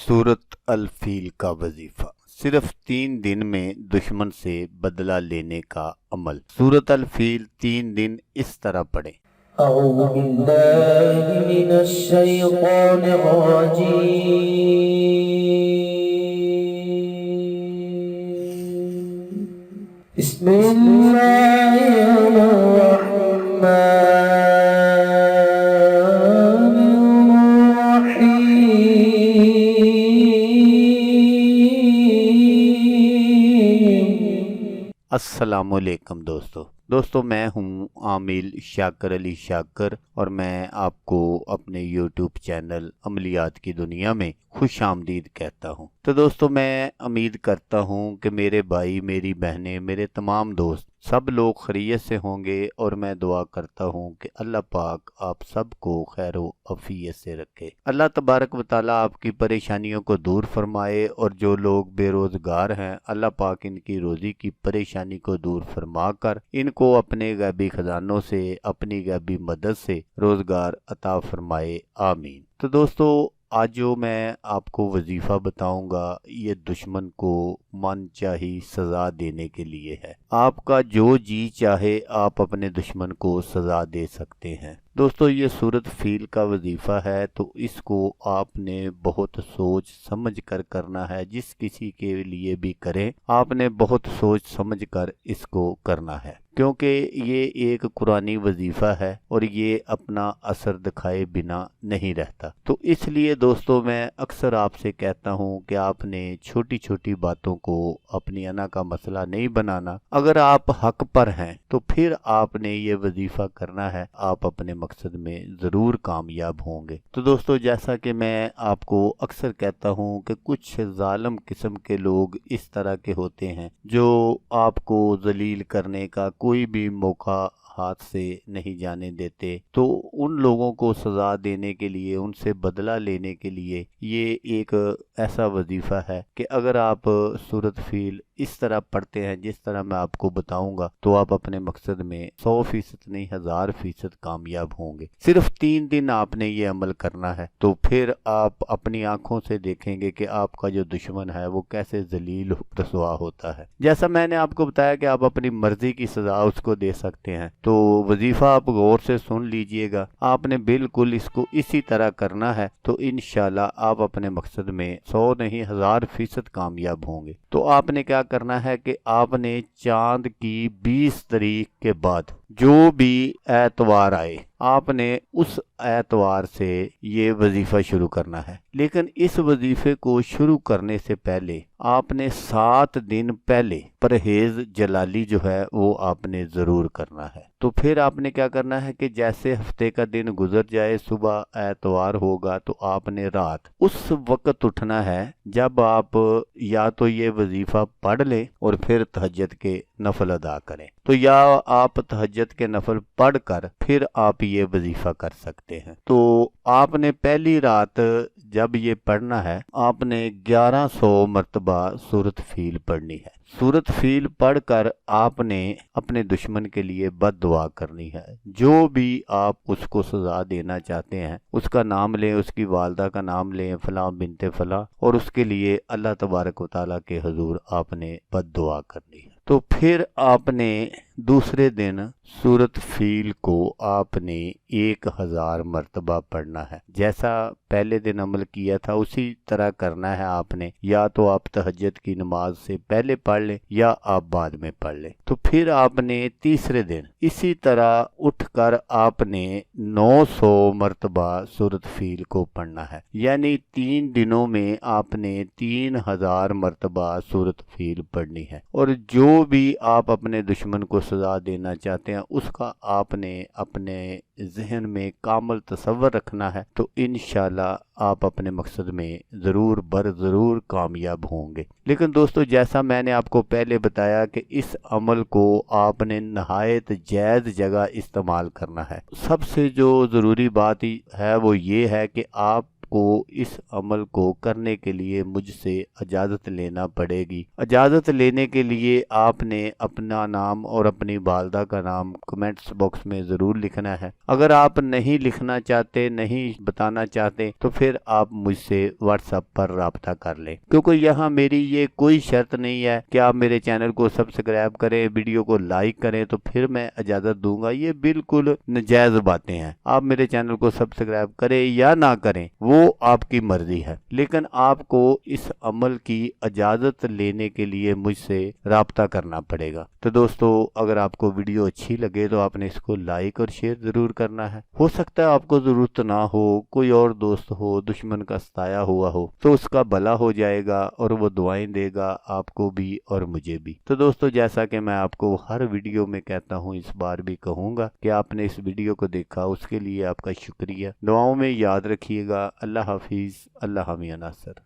सूरत अल-फील का वजीफा। सिर्फ 3 दिन में दुश्मन से बदला लेने का अमल। सूरत अल-फील 3 दिन इस तरह पढ़े। أعوذ بالله من الشيطان الرجيم. بسم الله الرحمن الرحيم. अस्सलामुअलैकुम दोस्तों मैं हूं आमिल शाकर अली शाकर और मैं आपको अपने यूट्यूब चैनल अमलियात की दुनिया में खुश आमदीद कहता हूं। तो दोस्तों मैं उम्मीद करता हूं कि मेरे भाई, मेरी बहनें, मेरे तमाम दोस्त सब लोग खैरियत से होंगे और मैं दुआ करता हूं कि अल्लाह पाक आप सबको खैर व अफियत से रखे। अल्लाह तबारक व तआला आपकी परेशानियों को दूर फरमाए और जो लोग बेरोज़गार हैं अल्लाह पाक इनकी रोज़ी की परेशानी को दूर फरमा कर इनको अपने गैबी खजानों से, अपनी गैबी मदद से रोज़गार अता फरमाए, आमीन। तो दोस्तों आज जो मैं आपको वजीफ़ा बताऊंगा ये दुश्मन को मन चाही सज़ा देने के लिए है। आपका जो जी चाहे आप अपने दुश्मन को सज़ा दे सकते हैं। दोस्तों ये सूरत फील का वजीफ़ा है तो इसको आपने बहुत सोच समझ कर करना है। जिस किसी के लिए भी करें आपने बहुत सोच समझ कर इसको करना है, क्योंकि ये एक कुरानी वजीफ़ा है और ये अपना असर दिखाए बिना नहीं रहता। तो इसलिए दोस्तों मैं अक्सर आपसे कहता हूँ कि आपने छोटी छोटी बातों को अपनी अना का मसला नहीं बनाना। अगर आप हक पर हैं तो फिर आपने ये वजीफ़ा करना है, आप अपने मकसद में ज़रूर कामयाब होंगे। तो दोस्तों जैसा कि मैं आपको अक्सर कहता हूँ कि कुछ जालिम किस्म के लोग इस तरह के होते हैं जो आपको जलील करने का कोई भी मौका हाथ से नहीं जाने देते। तो उन लोगों को सज़ा देने के लिए, उनसे बदला लेने के लिए ये एक ऐसा वजीफ़ा है कि अगर आप सूरत फील इस तरह पढ़ते हैं जिस तरह मैं आपको बताऊंगा तो आप अपने मकसद में 100% नहीं 1000% कामयाब होंगे। सिर्फ 3 दिन आपने ये अमल करना है तो फिर आप अपनी आंखों से देखेंगे कि आपका जो दुश्मन है वो कैसे जलील रसवा होता है। जैसा मैंने आपको बताया कि आप अपनी मर्जी की सज़ा उसको दे सकते हैं। तो वजीफ़ा आप गौर से सुन लीजिएगा, आपने बिल्कुल इसको इसी तरह करना है तो इंशाल्लाह आप अपने मकसद में 100 नहीं 1000% कामयाब होंगे। तो आपने क्या करना है कि आपने चांद की 20 तारीख के बाद जो भी एतवार आए आपने उस एतवार से ये वजीफ़ा शुरू करना है। लेकिन इस वजीफ़े को शुरू करने से पहले आपने 7 दिन पहले परहेज जलाली जो है वो आपने ज़रूर करना है। तो फिर आपने क्या करना है कि जैसे हफ्ते का दिन गुजर जाए, सुबह एतवार होगा तो आपने रात उस वक्त उठना है जब आप या तो ये वजीफ़ा पढ़ लें और फिर तहज्जुद के नफल अदा करें। तो या आप तहज्जुद के नफल पढ़ कर फिर आप ये वजीफ़ा कर सकते हैं। तो आपने पहली रात जब ये पढ़ना है आपने 1100 मरतबा सूरत फील पढ़नी है। सूरत फील पढ़कर आपने अपने दुश्मन के लिए बद दुआ करनी है। जो भी आप उसको सजा देना चाहते हैं उसका नाम लें, उसकी वालदा का नाम लें, फलां बिनते फलां, और उसके लिए अल्लाह तबारक व तआला के हुजूर आपने बद दुआ करनी है। तो फिर आपने दूसरे दिन सूरत फील को आपने 1000 मरतबा पढ़ना है। जैसा पहले दिन अमल किया था उसी तरह करना है आपने। या तो आप तहज्जुद की नमाज से पहले पढ़ लें या आप बाद में पढ़ लें। तो फिर आपने तीसरे दिन इसी तरह उठकर आपने 900 मरतबा सूरत फील को पढ़ना है। यानी 3 दिनों में आपने 3000 मरतबा सूरत फील पढ़नी है। और जो भी आप अपने दुश्मन को सजा देना चाहते हैं उसका आपने अपने जहन में कामल तसव्वुर रखना है। तो इंशाल्लाह आप अपने मकसद में ज़रूर कामयाब होंगे। लेकिन दोस्तों जैसा मैंने आपको पहले बताया कि इस अमल को आपने नहायत जायज़ जगह इस्तेमाल करना है। सबसे जो ज़रूरी बात है वो ये है कि आप کو इस अमल को करने के लिए मुझसे इजाज़त लेना पड़ेगी। इजाज़त लेने के लिए आपने अपना नाम और अपनी वालदा का नाम कमेंट्स बॉक्स में ज़रूर लिखना है। अगर आप नहीं लिखना चाहते, नहीं बताना चाहते, तो फिर आप मुझसे व्हाट्सएप पर राब्ता कर लें, क्योंकि यहाँ मेरी ये कोई शर्त नहीं है कि आप मेरे चैनल को सब्सक्राइब करें, वीडियो को लाइक करें तो फिर मैं इजाज़त दूंगा। ये बिल्कुल नाजायज़ बातें हैं। आप मेरे चैनल को सब्सक्राइब करें या ना करें वो आपकी मर्जी है, लेकिन आपको इस अमल की इजाज़त लेने के लिए मुझसे राब्ता करना पड़ेगा। तो दोस्तों, अगर आपको वीडियो अच्छी लगे तो आपने इसको लाइक और शेयर ज़रूर करना है। हो सकता है आपको ज़रूरत ना हो, कोई और दोस्त हो दुश्मन का सताया हुआ हो, तो उसका भला हो जाएगा और वो दुआएं देगा आपको भी और मुझे भी। तो दोस्तों, जैसा कि मैं आपको हर वीडियो में कहता हूँ, इस बार भी कहूँगा कि आपने इस वीडियो को देखा, उसके लिए आपका शुक्रिया। दुआओं में याद रखिएगा। अल्लाह हाफिज़। अल्लाह मियां नासर।